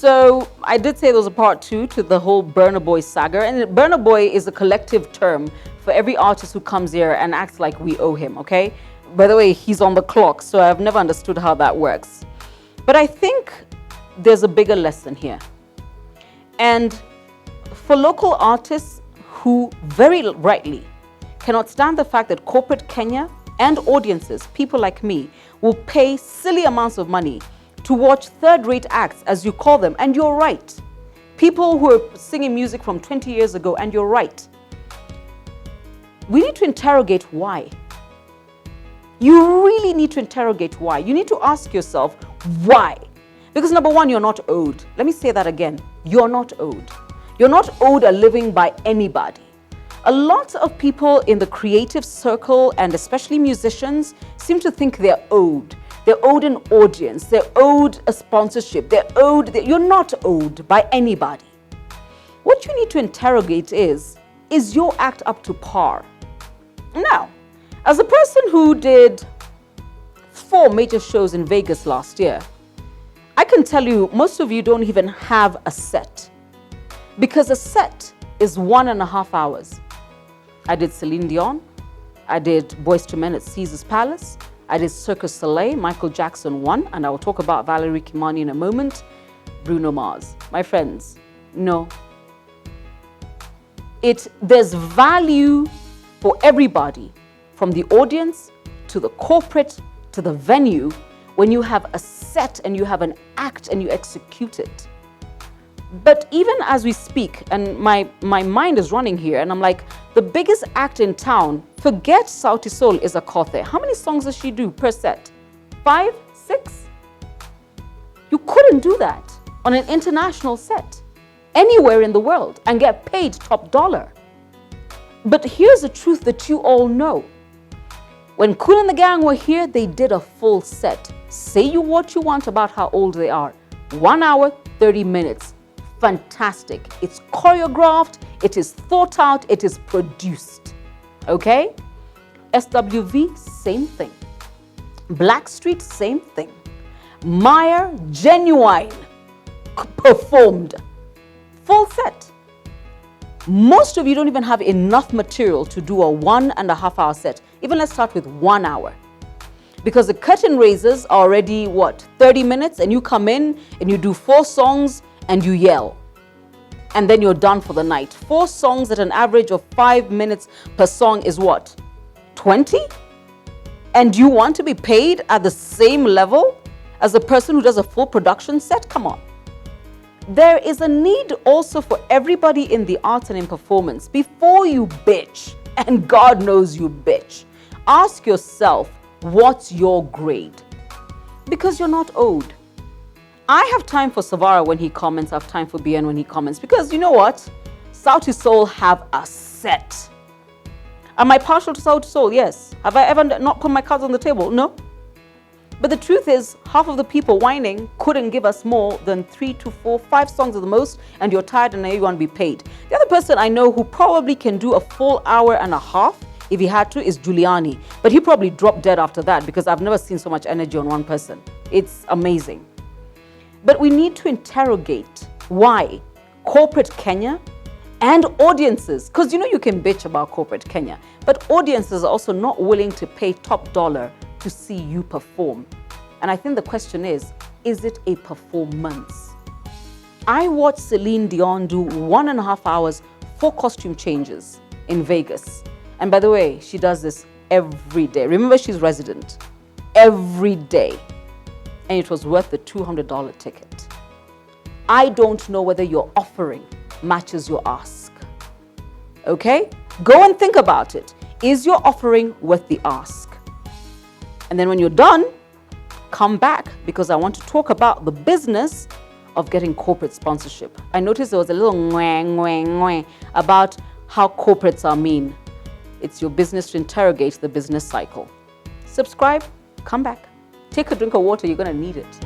So I did say there was a part 2 to the whole Burna Boy saga, and Burna Boy is a collective term for every artist who comes here and acts like we owe him, okay? By the way, he's on the clock, so I've never understood how that works. But I think there's a bigger lesson here. And for local artists who very rightly cannot stand the fact that corporate Kenya and audiences, people like me, will pay silly amounts of money to watch third-rate acts, as you call them, and you're right. People who are singing music from 20 years ago, and you're right. We need to interrogate why. You really need to interrogate why. You need to ask yourself why. Because number one, you're not owed. Let me say that again. You're not owed. You're not owed a living by anybody. A lot of people in the creative circle, and especially musicians, seem to think they're owed. They're owed an audience. They're owed a sponsorship. You're not owed by anybody. What you need to interrogate is your act up to par? Now, as a person who did 4 major shows in Vegas last year, I can tell you most of you don't even have a set, because a set is 1.5 hours. I did Celine Dion, I did Boyz II Men at Caesar's Palace, I did Circus Soleil, Michael Jackson won, and I will talk about Valerie Kimani in a moment, Bruno Mars. My friends, no. There's value for everybody, from the audience to the corporate to the venue, when you have a set and you have an act and you execute it. But even as we speak, and my mind is running here, and I'm like, the biggest act in town, forget Sauti Sol, is Akothe. How many songs does she do per set? 5, 6? You couldn't do that on an international set, anywhere in the world, and get paid top dollar. But here's the truth that you all know. When Kool and the gang were here, they did a full set. Say you what you want about how old they are. 1 hour, 30 minutes. Fantastic. It's choreographed, it is thought out, it is produced. Okay? SWV, same thing. Blackstreet, same thing. Meyer, Genuine, performed. Full set. Most of you don't even have enough material to do a 1.5 hour set. Even let's start with 1 hour. Because the curtain raisers are already, 30 minutes, and you come in and you do 4 songs and you yell. And then you're done for the night. 4 songs at an average of 5 minutes per song is 20? And you want to be paid at the same level as the person who does a full production set? Come on. There is a need also for everybody in the arts and in performance. Before you bitch, and God knows you bitch, ask yourself, what's your grade? Because you're not owed. I have time for Savara when he comments, I have time for BN when he comments, because you know what? Sauti Sol have a set. Am I partial to Sauti Sol? Yes. Have I ever not put my cards on the table? No. But the truth is, half of the people whining couldn't give us more than 3 to 4, 5 songs at the most, and you're tired and now you want to be paid. The other person I know who probably can do a full hour and a half, if he had to, is Giuliani. But he probably dropped dead after that, because I've never seen so much energy on one person. It's amazing. But we need to interrogate why corporate Kenya and audiences, because you can bitch about corporate Kenya, but audiences are also not willing to pay top dollar to see you perform. And I think the question is it a performance? I watched Celine Dion do 1.5 hours, 4 costume changes in Vegas. And by the way, she does this every day. Remember, she's resident. Every day. And it was worth the $200 ticket. I don't know whether your offering matches your ask. Okay? Go and think about it. Is your offering worth the ask? And then when you're done, come back, because I want to talk about the business of getting corporate sponsorship. I noticed there was a little ngwang about how corporates are mean. It's your business to interrogate the business cycle. Subscribe, come back. Take a drink of water, you're going to need it.